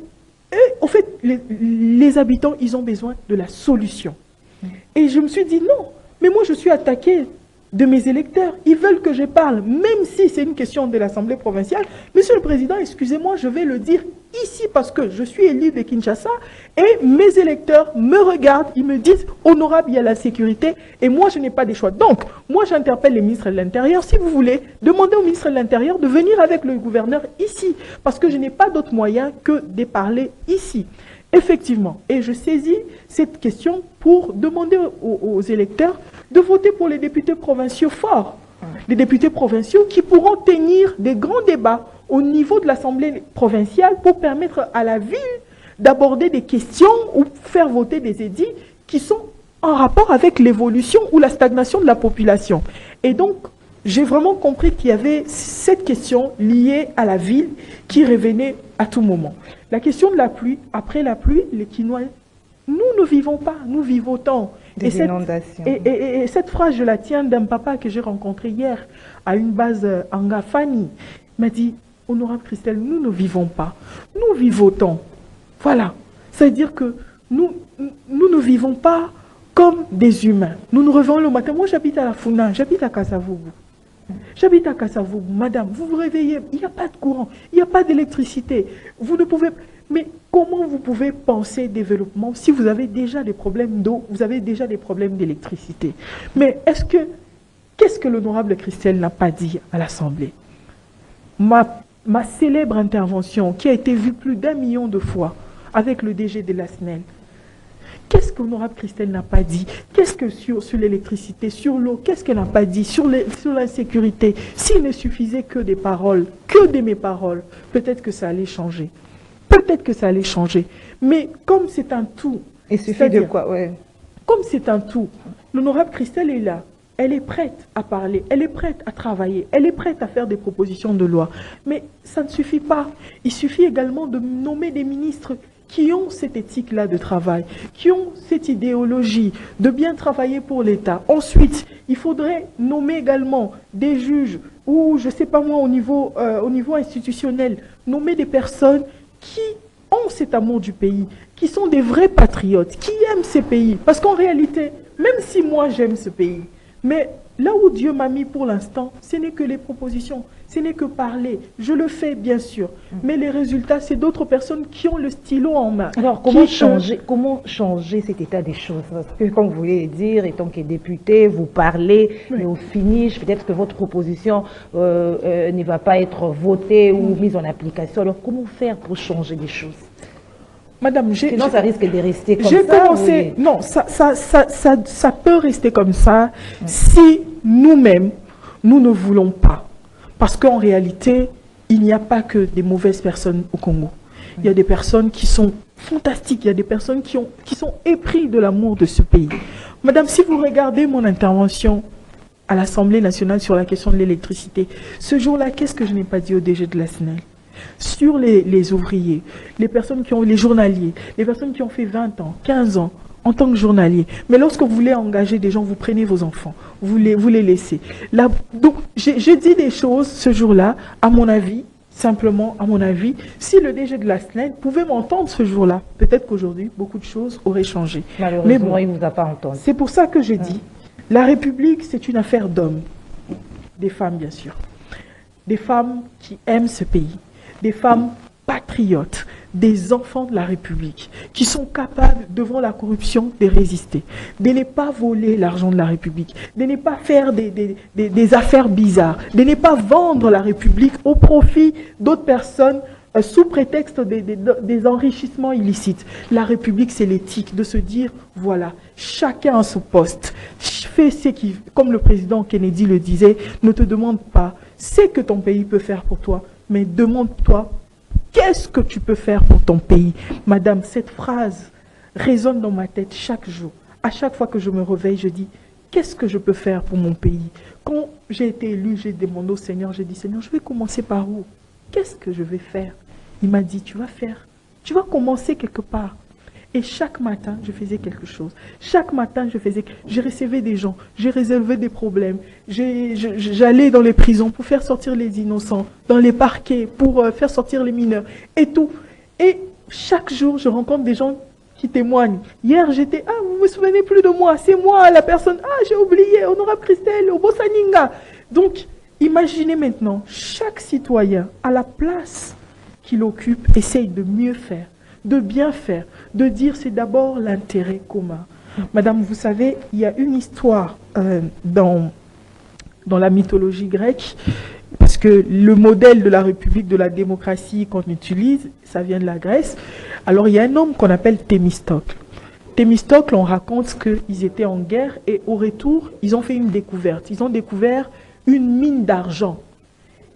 eux, en fait, les habitants, ils ont besoin de la solution. Et je me suis dit non, mais moi je suis attaqué de mes électeurs. Ils veulent que je parle, même si c'est une question de l'Assemblée provinciale. Monsieur le Président, excusez-moi, je vais le dire ici parce que je suis élu de Kinshasa et mes électeurs me regardent, ils me disent « Honorable, il y a la sécurité » et moi, je n'ai pas de choix. Donc, moi, j'interpelle les ministres de l'Intérieur. Si vous voulez, demandez au ministre de l'Intérieur de venir avec le gouverneur ici parce que je n'ai pas d'autre moyen que de parler ici. Effectivement, et je saisis cette question pour demander aux électeurs de voter pour les députés provinciaux forts. Les députés provinciaux qui pourront tenir des grands débats au niveau de l'Assemblée provinciale pour permettre à la ville d'aborder des questions ou faire voter des édits qui sont en rapport avec l'évolution ou la stagnation de la population. Et donc, j'ai vraiment compris qu'il y avait cette question liée à la ville qui revenait à tout moment. La question de la pluie, après la pluie, les Quinois, nous ne vivons pas, nous vivotons. Des inondations. Et cette phrase, je la tiens d'un papa que j'ai rencontré hier à une base Angafani. Il m'a dit, Honorable Christelle, nous ne vivons pas, nous vivotons. Voilà, c'est-à-dire que nous ne vivons pas comme des humains. Nous nous réveillons le matin. Moi, j'habite à la Funa, j'habite à Kassavoubou. J'habite à Kassavoubou, madame, vous vous réveillez, il n'y a pas de courant, il n'y a pas d'électricité. Vous ne pouvez... Mais comment vous pouvez penser développement si vous avez déjà des problèmes d'eau, vous avez déjà des problèmes d'électricité? Mais qu'est-ce que l'honorable Christelle n'a pas dit à l'Assemblée? Ma célèbre intervention qui a été vue plus d'1 million de fois avec le DG de la SNEL, qu'est-ce que l'honorable Christelle n'a pas dit? Qu'est-ce que sur l'électricité, sur l'eau, qu'est-ce qu'elle n'a pas dit? Sur l'insécurité, s'il ne suffisait que des paroles, que de mes paroles, peut-être que ça allait changer. Peut-être que ça allait changer. Mais comme c'est un tout... Il suffit de quoi, ouais. Comme c'est un tout, l'honorable Christelle est là. Elle est prête à parler, elle est prête à travailler, elle est prête à faire des propositions de loi. Mais ça ne suffit pas. Il suffit également de nommer des ministres qui ont cette éthique-là de travail, qui ont cette idéologie de bien travailler pour l'État. Ensuite, il faudrait nommer également des juges ou, je ne sais pas moi, au niveau institutionnel, nommer des personnes qui ont cet amour du pays, qui sont des vrais patriotes, qui aiment ces pays. Parce qu'en réalité, même si moi j'aime ce pays, mais là où Dieu m'a mis pour l'instant, ce n'est que les propositions, ce n'est que parler. Je le fais, bien sûr. Mais les résultats, c'est d'autres personnes qui ont le stylo en main. Alors, comment changer cet état des choses? Parce que, comme vous voulez dire, étant que député, vous parlez, oui. Mais au finish, peut-être que votre proposition ne va pas être votée ou mise en application. Alors, comment faire pour changer les choses? Madame, sinon, ça risque de rester comme ça. J'ai commencé... Oui. Non, ça peut rester comme ça si nous-mêmes, nous ne voulons pas. Parce qu'en réalité, il n'y a pas que des mauvaises personnes au Congo. Il y a des personnes qui sont fantastiques. Il y a des personnes qui sont épris de l'amour de ce pays. Madame, si vous regardez mon intervention à l'Assemblée nationale sur la question de l'électricité, ce jour-là, qu'est-ce que je n'ai pas dit au DG de la SNEL? Sur les ouvriers, les personnes qui ont, les journaliers, les personnes qui ont fait 20 ans, 15 ans en tant que journaliers. Mais lorsque vous voulez engager des gens, vous prenez vos enfants, vous les laissez. Là, donc, j'ai dit des choses ce jour-là, à mon avis, simplement à mon avis, si le DG de la SNEL pouvait m'entendre ce jour-là, peut-être qu'aujourd'hui, beaucoup de choses auraient changé. Malheureusement, bon, il ne vous a pas entendu. C'est pour ça que je dis, la République, c'est une affaire d'hommes, des femmes bien sûr, des femmes qui aiment ce pays, des femmes patriotes, des enfants de la République, qui sont capables, devant la corruption, de résister, de ne pas voler l'argent de la République, de ne pas faire des affaires bizarres, de ne pas vendre la République au profit d'autres personnes sous prétexte des enrichissements illicites. La République, c'est l'éthique de se dire, voilà, chacun à son poste, fais ce qui, comme le président Kennedy le disait, ne te demande pas ce que ton pays peut faire pour toi, mais demande-toi, qu'est-ce que tu peux faire pour ton pays? Madame, cette phrase résonne dans ma tête chaque jour. À chaque fois que je me réveille, je dis, qu'est-ce que je peux faire pour mon pays? Quand j'ai été élu, j'ai demandé au Seigneur, j'ai dit, Seigneur, je vais commencer par où? Qu'est-ce que je vais faire? Il m'a dit, tu vas faire. Tu vas commencer quelque part. Et chaque matin, je faisais quelque chose. Chaque matin, je recevais des gens, j'ai résolvé des problèmes. J'allais dans les prisons pour faire sortir les innocents, dans les parquets pour faire sortir les mineurs et tout. Et chaque jour, je rencontre des gens qui témoignent. Hier, j'étais, vous me souvenez plus de moi, c'est moi la personne, j'ai oublié, honorable Christelle, au Bossaninga. Donc, imaginez maintenant, chaque citoyen, à la place qu'il occupe, essaye de mieux faire, de bien faire, de dire c'est d'abord l'intérêt commun. Madame, vous savez, il y a une histoire dans la mythologie grecque, parce que le modèle de la République de la démocratie qu'on utilise, ça vient de la Grèce. Alors, il y a un homme qu'on appelle Thémistocle. Thémistocle, on raconte qu'ils étaient en guerre et au retour, ils ont fait une découverte. Ils ont découvert une mine d'argent.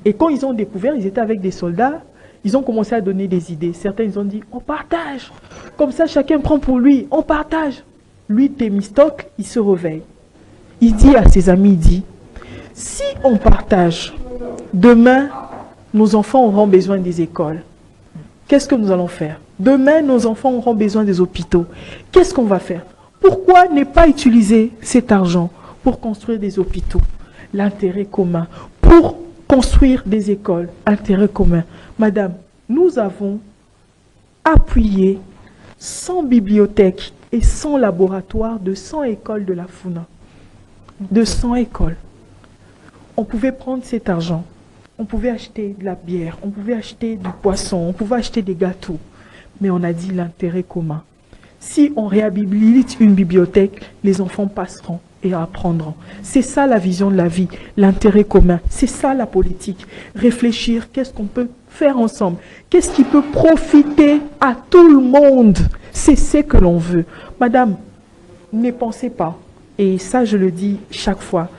Et quand ils ont découvert, ils étaient avec des soldats, ils ont commencé à donner des idées. Certains, ils ont dit, on partage. Comme ça, chacun prend pour lui, on partage. Lui, Thémistocle, il se réveille. Il dit à ses amis, il dit, si on partage, demain, nos enfants auront besoin des écoles. Qu'est-ce que nous allons faire? Demain, nos enfants auront besoin des hôpitaux. Qu'est-ce qu'on va faire? Pourquoi ne pas utiliser cet argent pour construire des hôpitaux? L'intérêt commun. Pour construire des écoles, intérêt commun. Madame, nous avons appuyé 100 bibliothèques et 100 laboratoires de 100 écoles de la Funa. De 100 écoles. On pouvait prendre cet argent, on pouvait acheter de la bière, on pouvait acheter du poisson, on pouvait acheter des gâteaux. Mais on a dit l'intérêt commun. Si on réhabilite une bibliothèque, les enfants passeront et apprendront. C'est ça la vision de la vie, l'intérêt commun. C'est ça la politique. Réfléchir, qu'est-ce qu'on peut faire ensemble? Qu'est-ce qui peut profiter à tout le monde? C'est ce que l'on veut. Madame, ne pensez pas, et ça je le dis chaque fois,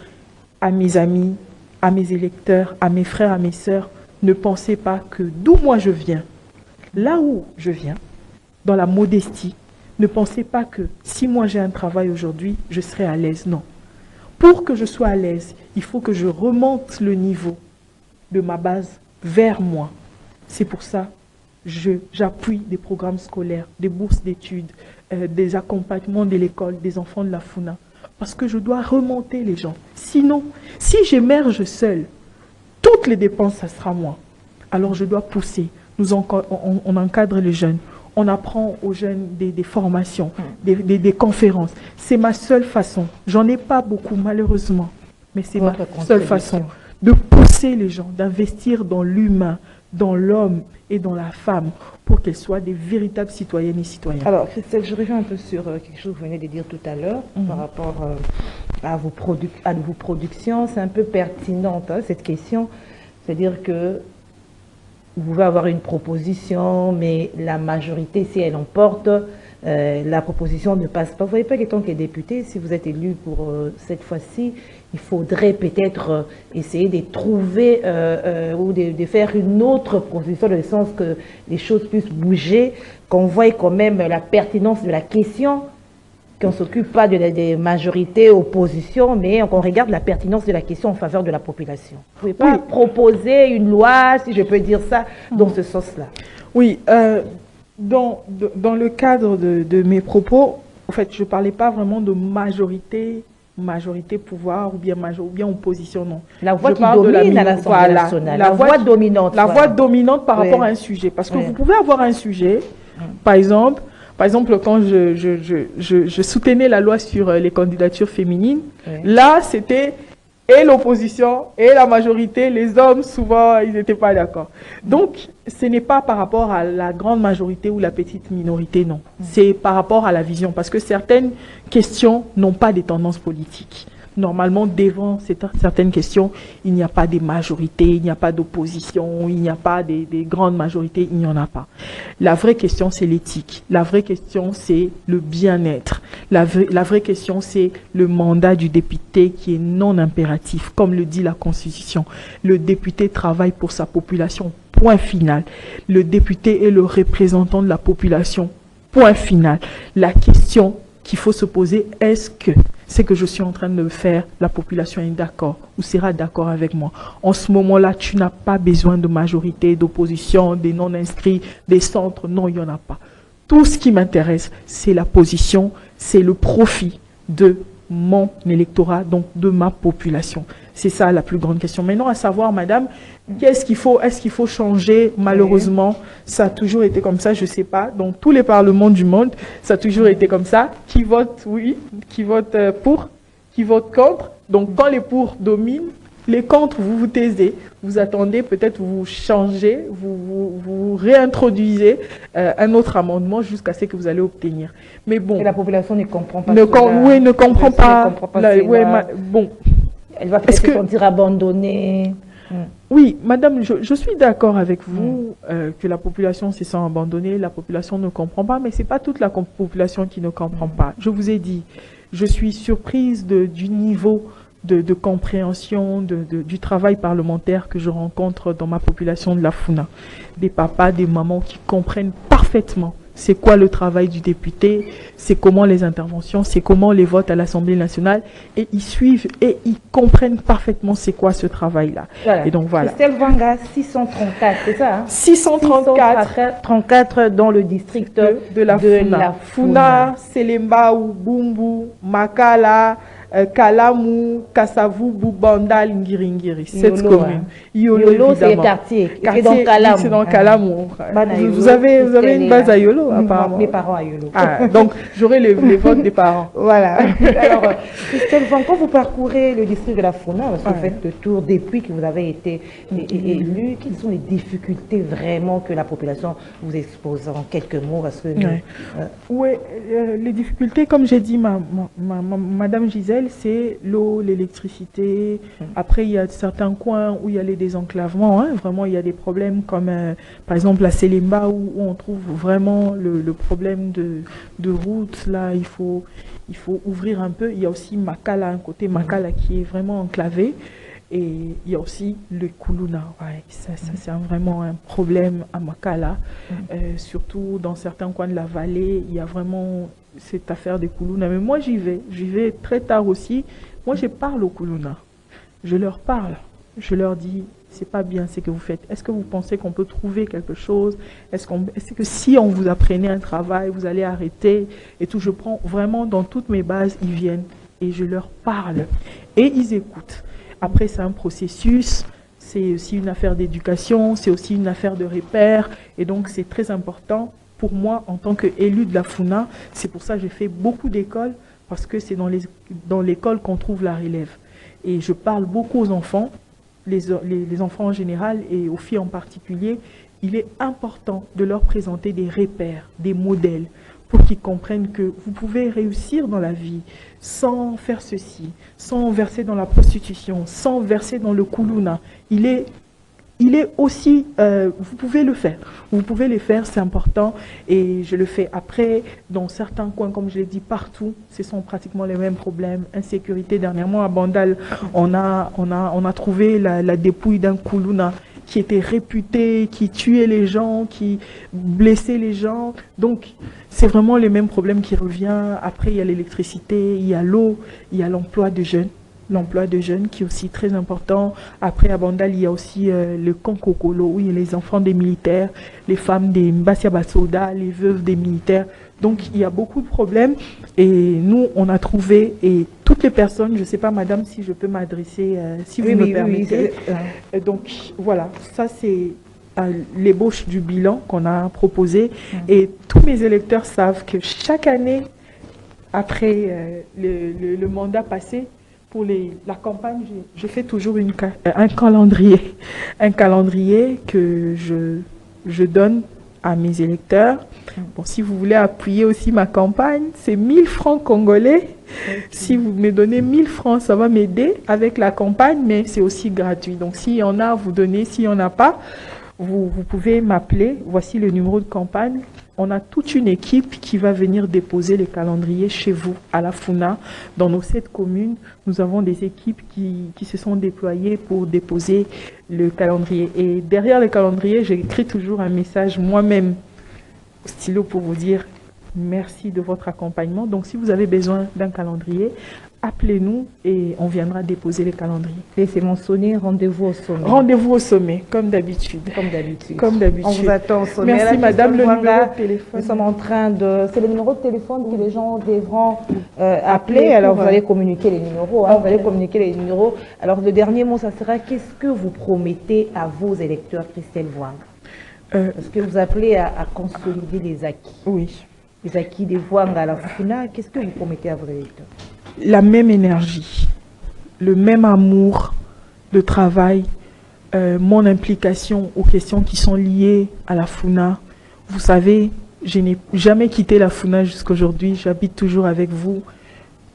à mes amis, à mes électeurs, à mes frères, à mes sœurs, ne pensez pas que d'où moi je viens, là où je viens, dans la modestie, ne pensez pas que si moi j'ai un travail aujourd'hui, je serai à l'aise. Non. Pour que je sois à l'aise, il faut que je remonte le niveau de ma base vers moi. C'est pour ça que j'appuie des programmes scolaires, des bourses d'études, des accompagnements de l'école, des enfants de la Funa. Parce que je dois remonter les gens. Sinon, si j'émerge seul, toutes les dépenses, ça sera moi. Alors je dois pousser. On encadre les jeunes. On apprend aux jeunes des formations, des conférences. C'est ma seule façon. J'en ai pas beaucoup, malheureusement. Mais c'est ma seule façon de pousser les gens, d'investir dans l'humain, dans l'homme et dans la femme, pour qu'elles soient des véritables citoyennes et citoyens. Alors, Christelle, je reviens un peu sur quelque chose que vous venez de dire tout à l'heure, par rapport à vos productions. C'est un peu pertinente, cette question. C'est-à-dire que vous pouvez avoir une proposition, mais la majorité, si elle emporte, la proposition ne passe pas. Vous ne voyez pas qu'en tant que député, si vous êtes élu pour cette fois-ci, il faudrait peut-être essayer de trouver ou de faire une autre proposition, dans le sens que les choses puissent bouger, qu'on voie quand même la pertinence de la question, qu'on ne s'occupe pas des majorités, opposition, mais qu'on regarde la pertinence de la question en faveur de la population. Vous ne pouvez pas proposer une loi, si je peux dire ça, dans ce sens-là. Oui, dans le cadre de mes propos, en fait, je ne parlais pas vraiment de majorité pouvoir ou bien opposition, non. La voix qui domine à l'Assemblée nationale, la voix dominante. La voix dominante par rapport à un sujet. Parce que vous pouvez avoir un sujet, par exemple, quand je soutenais la loi sur les candidatures féminines, là, c'était et l'opposition et la majorité, les hommes, souvent, ils n'étaient pas d'accord. Donc, ce n'est pas par rapport à la grande majorité ou la petite minorité, non. C'est par rapport à la vision, parce que certaines questions n'ont pas des tendances politiques. Normalement, devant certaines questions, il n'y a pas des majorités, il n'y a pas d'opposition, il n'y a pas des grandes majorités, il n'y en a pas. La vraie question, c'est l'éthique. La vraie question, c'est le bien-être. La vraie question, c'est le mandat du député qui est non impératif, comme le dit la Constitution. Le député travaille pour sa population, point final. Le député est le représentant de la population, point final. La question qu'il faut se poser, est-ce que ce que je suis en train de faire, la population est d'accord ou sera d'accord avec moi? En ce moment-là, tu n'as pas besoin de majorité, d'opposition, des non-inscrits, des centres. Non, il n'y en a pas. Tout ce qui m'intéresse, c'est la position, c'est le profit de mon électorat, donc de ma population. C'est ça la plus grande question. Maintenant, à savoir, madame, qu'est-ce qu'il faut, est-ce qu'il faut changer? Malheureusement, ça a toujours été comme ça, je ne sais pas. Dans tous les parlements du monde, ça a toujours été comme ça. Qui vote oui, qui vote pour, qui vote contre. Donc, quand les pour dominent, les contre, vous vous taisez, vous attendez, peut-être vous changez, vous réintroduisez un autre amendement jusqu'à ce que vous allez obtenir. Mais bon. Et la population ne comprend pas. Oui, ne comprend pas. Bon. Elle va peut-être se sentir abandonnée. Oui, madame, je suis d'accord avec vous que la population se sent abandonnée, la population ne comprend pas, mais ce n'est pas toute la population qui ne comprend pas. Je vous ai dit, je suis surprise du niveau de compréhension du travail parlementaire que je rencontre dans ma population de la Funa. Des papas, des mamans qui comprennent parfaitement c'est quoi le travail du député, c'est comment les interventions, c'est comment les votes à l'Assemblée nationale, et ils suivent et ils comprennent parfaitement c'est quoi ce travail-là. Voilà. Et donc voilà. Christelle Vanga, 634, c'est ça hein? 634 dans le district de la Funa, Selembao, Bumbu, Makala, Kalamu, Kasavu, Boubanda, Ngiri, cette commune. Yolo, c'est le quartier. C'est dans Kalamu. C'est dans Kalamu. Vous avez une base à Yolo, apparemment. Mes parents à Yolo. Ah, donc, j'aurai les votes des parents. Voilà. Alors, Christelle, quand vous parcourez le district de la Funa, parce que vous faites le tour depuis que vous avez été élu, quelles sont les difficultés vraiment que la population vous expose en quelques mots parce que les difficultés, comme j'ai dit, Madame Gisèle, c'est l'eau, l'électricité. Après, il y a certains coins où il y a les désenclavements. Hein. Vraiment, il y a des problèmes comme, par exemple, la Selemba, où on trouve vraiment le problème de route. Là, il faut ouvrir un peu. Il y a aussi Makala, un côté Makala qui est vraiment enclavé. Et il y a aussi le Kuluna. Ouais, ça c'est vraiment un problème à Makala. Surtout dans certains coins de la vallée, il y a vraiment cette affaire des Kuluna. Mais moi, j'y vais très tard aussi. Moi, je parle aux Kuluna. Je leur parle. Je leur dis, c'est pas bien ce que vous faites. Est-ce que vous pensez qu'on peut trouver quelque chose? Est-ce que si on vous apprenait un travail, vous allez arrêter? Et tout, je prends vraiment dans toutes mes bases, ils viennent et je leur parle. Et ils écoutent. Après, c'est un processus. C'est aussi une affaire d'éducation. C'est aussi une affaire de repère. Et donc, c'est très important. Pour moi, en tant qu'élu de la Funa, c'est pour ça que j'ai fait beaucoup d'écoles, parce que c'est dans l'école qu'on trouve la relève. Et je parle beaucoup aux enfants, les enfants en général et aux filles en particulier. Il est important de leur présenter des repères, des modèles, pour qu'ils comprennent que vous pouvez réussir dans la vie sans faire ceci, sans verser dans la prostitution, sans verser dans le kuluna. Il est aussi, vous pouvez le faire. Vous pouvez le faire, c'est important. Et je le fais après, dans certains coins, comme je l'ai dit, partout, ce sont pratiquement les mêmes problèmes. Insécurité, dernièrement à Bandal, on a trouvé la dépouille d'un Kuluna qui était réputé, qui tuait les gens, qui blessait les gens. Donc, c'est vraiment les mêmes problèmes qui reviennent. Après, il y a l'électricité, il y a l'eau, il y a l'emploi de jeunes. L'emploi de jeunes qui est aussi très important. Après, à Bandal, il y a aussi le camp Kokolo, où il y a les enfants des militaires, les femmes des Mbassia Basoda, les veuves des militaires. Donc, il y a beaucoup de problèmes. Et nous, on a trouvé, et toutes les personnes, je ne sais pas, madame, si je peux m'adresser, si vous me permettez. Donc, voilà, ça c'est l'ébauche du bilan qu'on a proposé. Et tous mes électeurs savent que chaque année, après le mandat passé, pour la campagne, je fais toujours un calendrier. Un calendrier que je donne à mes électeurs. Bon, si vous voulez appuyer aussi ma campagne, c'est 1000 francs congolais. Si vous me donnez 1000 francs, ça va m'aider avec la campagne, mais c'est aussi gratuit. Donc, s'il y en a, vous donnez. S'il n'y en a pas, vous pouvez m'appeler. Voici le numéro de campagne. On a toute une équipe qui va venir déposer les calendriers chez vous, à la Funa. Dans nos 7 communes, nous avons des équipes qui se sont déployées pour déposer le calendrier. Et derrière le calendrier, j'écris toujours un message moi-même au stylo pour vous dire merci de votre accompagnement. Donc, si vous avez besoin d'un calendrier, appelez-nous et on viendra déposer les calendriers. Laissez mentionner rendez-vous au sommet. Rendez-vous au sommet, comme d'habitude. Comme d'habitude. Comme d'habitude. On vous attend au sommet. Merci, madame, le numéro de téléphone. Nous sommes en train de... C'est le numéro de téléphone que les gens devront appeler. Alors, vous allez communiquer les numéros. Vous allez communiquer les numéros. Alors, le dernier mot, ça sera qu'est-ce que vous promettez à vos électeurs, Christelle Vouanga? Parce que vous appelez à consolider les acquis. Oui. Les acquis des Vouanga à la FUNA. Qu'est-ce que vous promettez à vos électeurs? La même énergie, le même amour de travail, mon implication aux questions qui sont liées à la FUNA. Vous savez, je n'ai jamais quitté la FUNA jusqu'à aujourd'hui. J'habite toujours avec vous.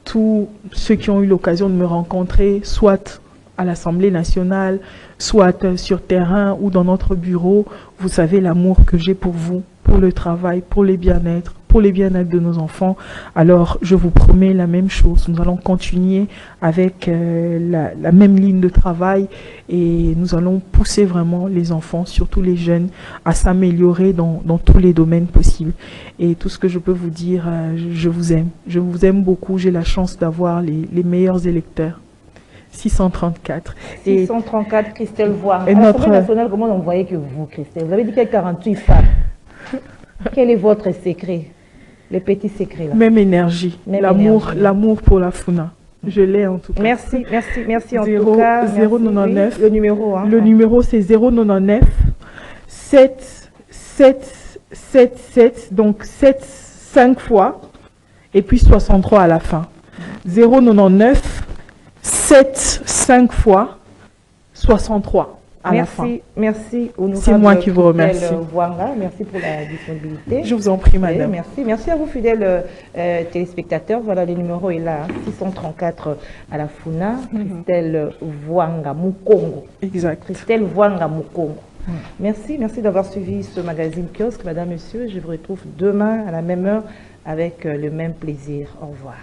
Tous ceux qui ont eu l'occasion de me rencontrer, soit à l'Assemblée nationale, soit sur terrain ou dans notre bureau, vous savez l'amour que j'ai pour vous, pour le travail, pour les bien-être, pour les bien-être de nos enfants. Alors, je vous promets la même chose. Nous allons continuer avec la même ligne de travail et nous allons pousser vraiment les enfants, surtout les jeunes, à s'améliorer dans tous les domaines possibles. Et tout ce que je peux vous dire, je vous aime. Je vous aime beaucoup. J'ai la chance d'avoir les meilleurs électeurs. 634. 634, Christelle Vouanga. Et à notre... l'Assemblée nationale, comment on voyait que vous, Christelle? Vous avez dit qu'il y a 48 femmes. Quel est votre secret? Les petits secrets là. Même énergie. L'amour pour la FUNA. Je l'ai en tout cas. Merci en tout cas. 099. Oui, le numéro. Hein. Le numéro c'est 099 777, donc 7 5 fois et puis 63 à la fin. 099 7 5 fois 63. Merci. C'est moi qui vous remercie. Vouanga. Merci pour la disponibilité. Je vous en prie, madame. Merci à vous, fidèles téléspectateurs. Voilà, le numéro est là, 634 à la FUNA. Christelle Vouanga Mukongo. Exact. Christelle Vouanga Mukongo. Merci d'avoir suivi ce magazine Kiosque, madame, monsieur. Je vous retrouve demain à la même heure avec le même plaisir. Au revoir.